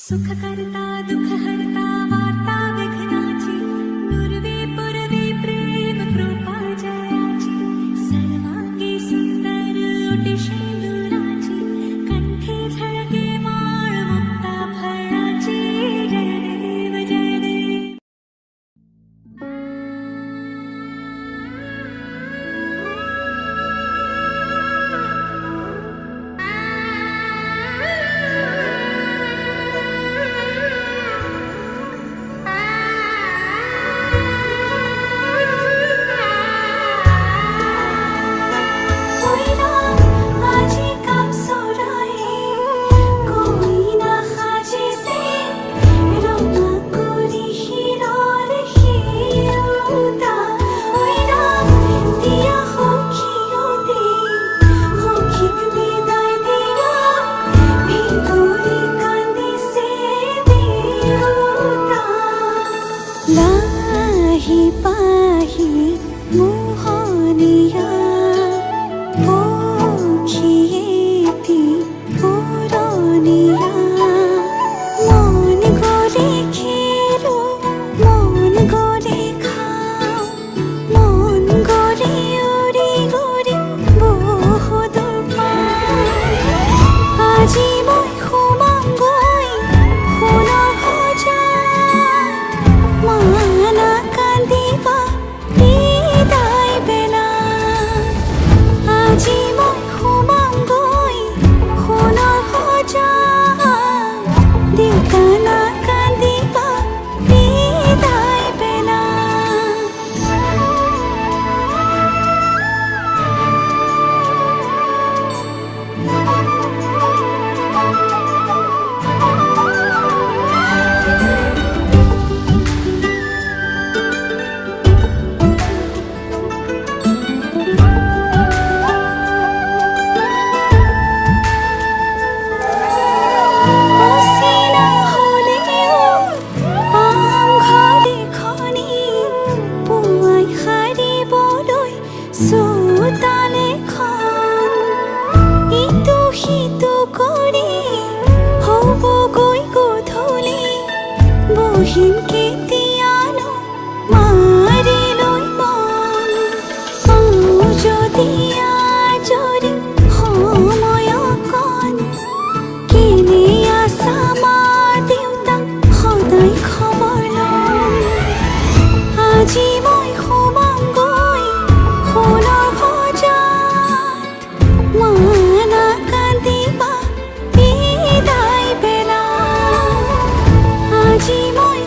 सुख करता दुख हरता वार्ता विघ्नाची नुरवी पुरवी प्रेम कृपा जयाची सर्वांगी सुंदर ओटी शेंदुराची कंठी झळके माळ मुक्ता फळाची जय देव जय देव. लाही पाही मोहनिया पोखिएती पुरनिया मन गले खेलो मन गले खाओ मन गले उड़ी गड़ी बहुदूर पाओ আজি মই সোমামগৈ সোণৰ সজাত মানা কান্দিবা বিদায় বেলা আজি মই সোমামগৈ সোণৰ সজাত দেউতা না কান্দিবা বিদায় বেলা. বহিম কেতিয়ানো মাৰিলৈ মন পাওঁ যদি আজৰি সময় অকণ কেনে আছা মা দেউতাক সদায় খবৰ লওঁ. আজি মই সোমামগৈ সোণৰ সজাত মানা কান্দিবা বিদায় বেলা আজি মই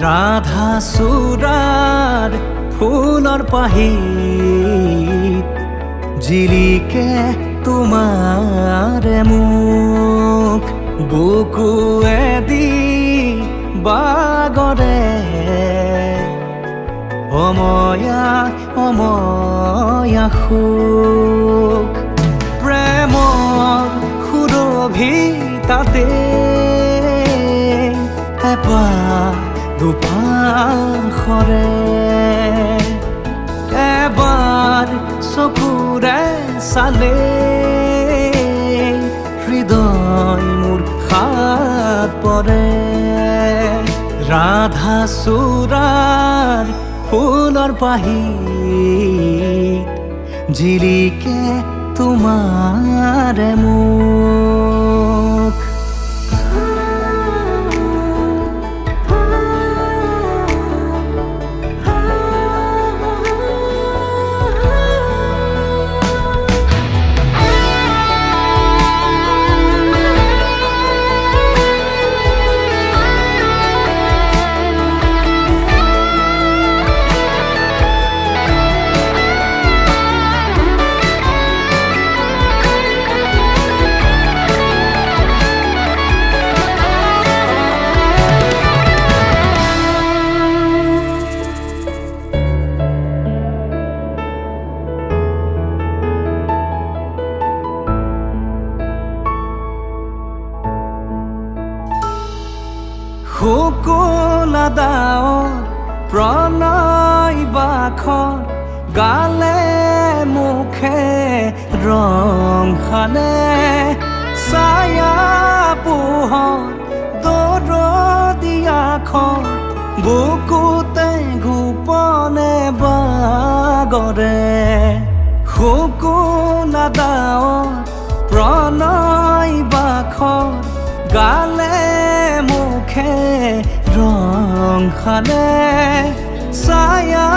ৰাধা সুৰাৰ ফুলৰ পাহিত জিলিকে তোমাৰ মুখ বুকুৱেদি বাগৰে অময়া অময়া সুখ প্ৰেমৰ সুৰভিতাতে এপাহ দুপাশৰে এবাৰ চকুৰে চালে হৃদয় মোৰ হাত পৰে ৰাধা চূড়াৰ ফুলৰ পাহিত জিলিকে তোমাৰ মুখ শুকুলা ডাৱৰ প্ৰণয় বাখৰ গালে মুখে ৰং সানে ছায়া পোহৰ দৰদিয়াখৰ বুকুতে গোপনে বাগৰে শুকুলা ডাৱৰ প্ৰণয় বাখৰ গালে মুখে ৰং সানে ছায়া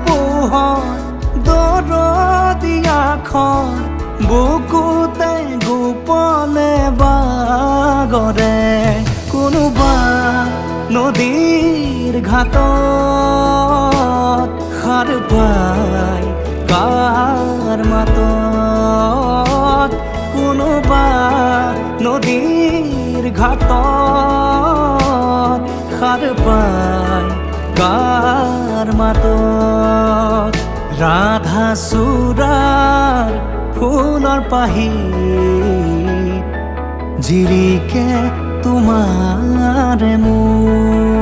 পোহৰ দৰদিয়াখৰ বুকুতে গোপনে বাগৰে কোনোবা নদীৰ ঘাটত সাৰ পাই কাৰ মাতত কোনোবা নদীৰ ঘাটত সাৰ পাই কাৰ মাতত ৰাধা চূড়াৰ ফুলৰ পাহিত জিৰিকে তোমাৰে মোৰ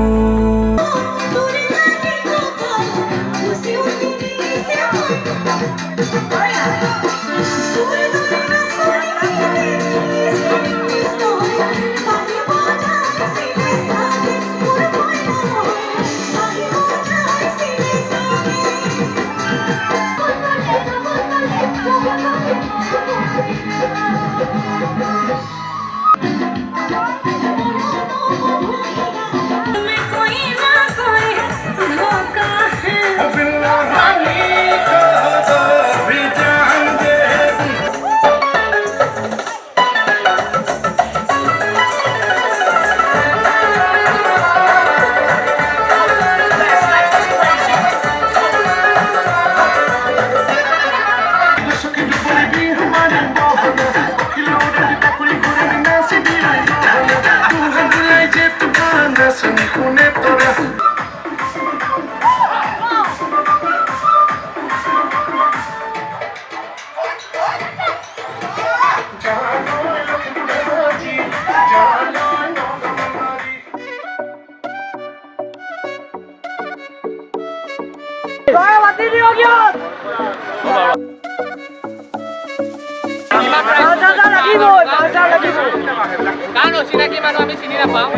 কাৰণ অচিনাকি মানুহ আমি চিনি নাপাওঁ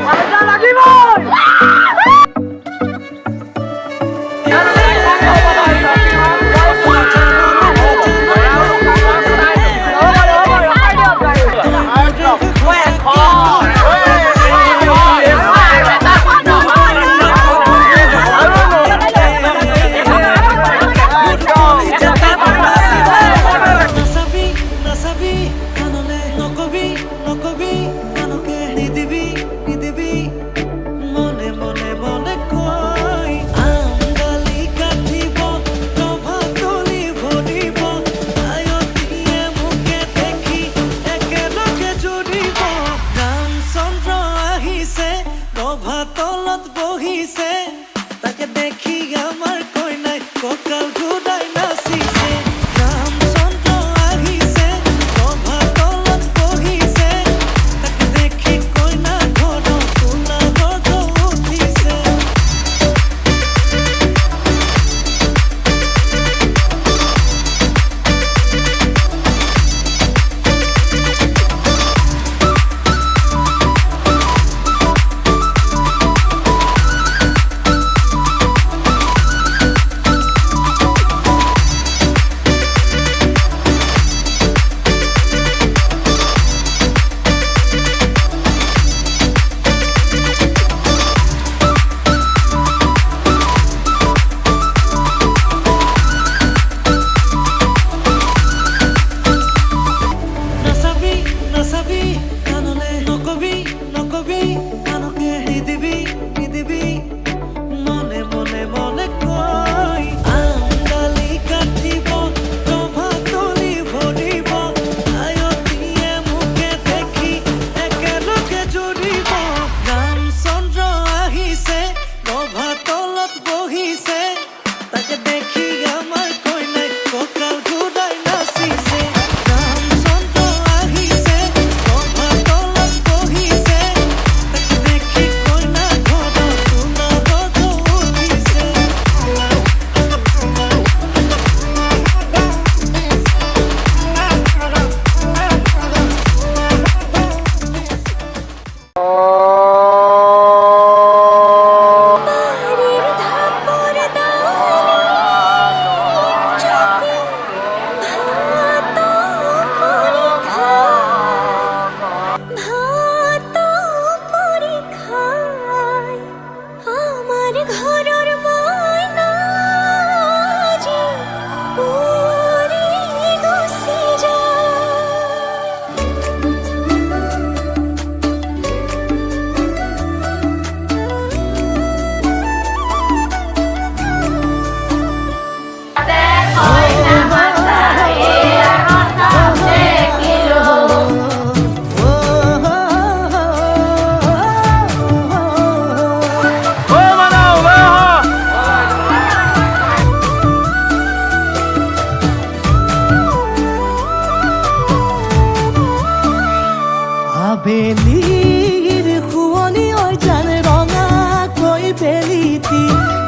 আবেলিৰ শুৱনি ঐ জান ৰঙাকৈ বেলিটি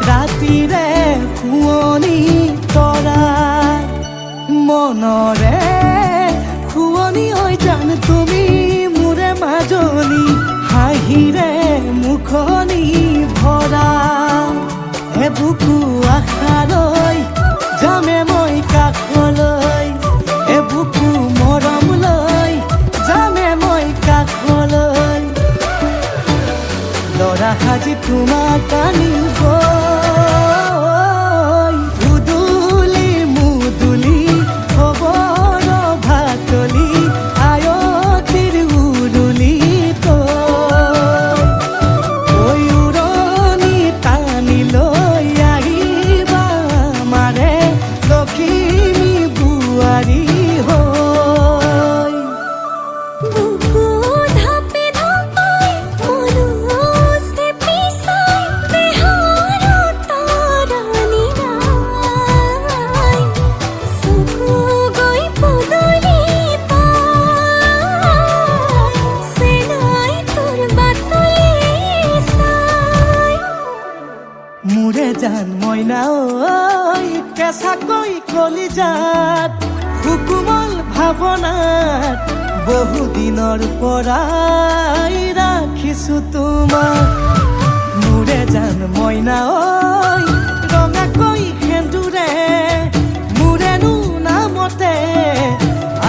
ৰাতিৰে শুৱনি তৰা মনৰে শুৱনি ঐ জান তুমি মোৰে মাজনী হাঁহিৰে মুখনি ভৰা এবুকু আশালৈ যামে মই কাষলৈ এবুকু মৰম লৈ যামে মই কাষলৈ লৰা সাজি তোমাক আনিব উদুলি মুদুলি খবৰ ভাতলি আয়তিৰ উৰুলি তই উৰণি টানি লৈ আহিবা মাৰে লখিমী বোৱাৰী হৈ বুকু ধাপে ধাপাই মনুষ্যে পিছাই বেহাৰত তৰণি নাই চকু গৈ পদূলি পাই চেনাই তোৰ বাটলি চাই মোৰে জান মইনা ঐ কেঁচাকৈ কলিজাত সুকুমল ভাৱনাত বহুদিনৰ পৰাই ৰাখিছো তোমাক মোৰে জান মইনা ঐ ৰঙাকৈ সেন্দুৰে মোৰেনো নামতে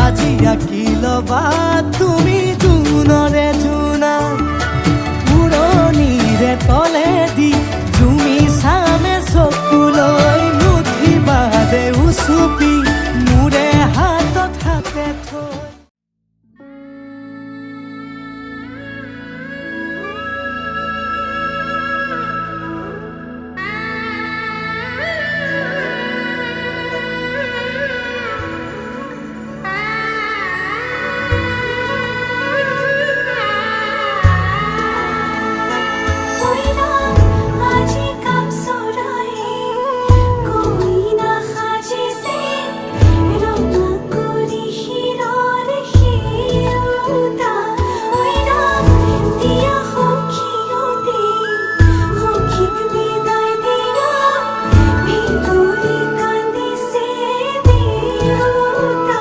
আজি আঁকি ল'বা তুমি জোনৰে জোনা উৰণিৰে তলেদি তুমি চামে চকুলৈ নুঠিবা দে উচুপি মোৰে হাতত হাতে থৈ আজি কাম চৰাই কৈ নাসাজিছে ৰঙা কৰি শিৰৰ শিৰোতা দিয়া সখীয়তে সখীক বিদায় দিয়া ভিতৰি কান্দিছে দেউতা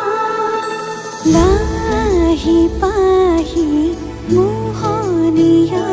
লাহি পাহি মোহনীয়া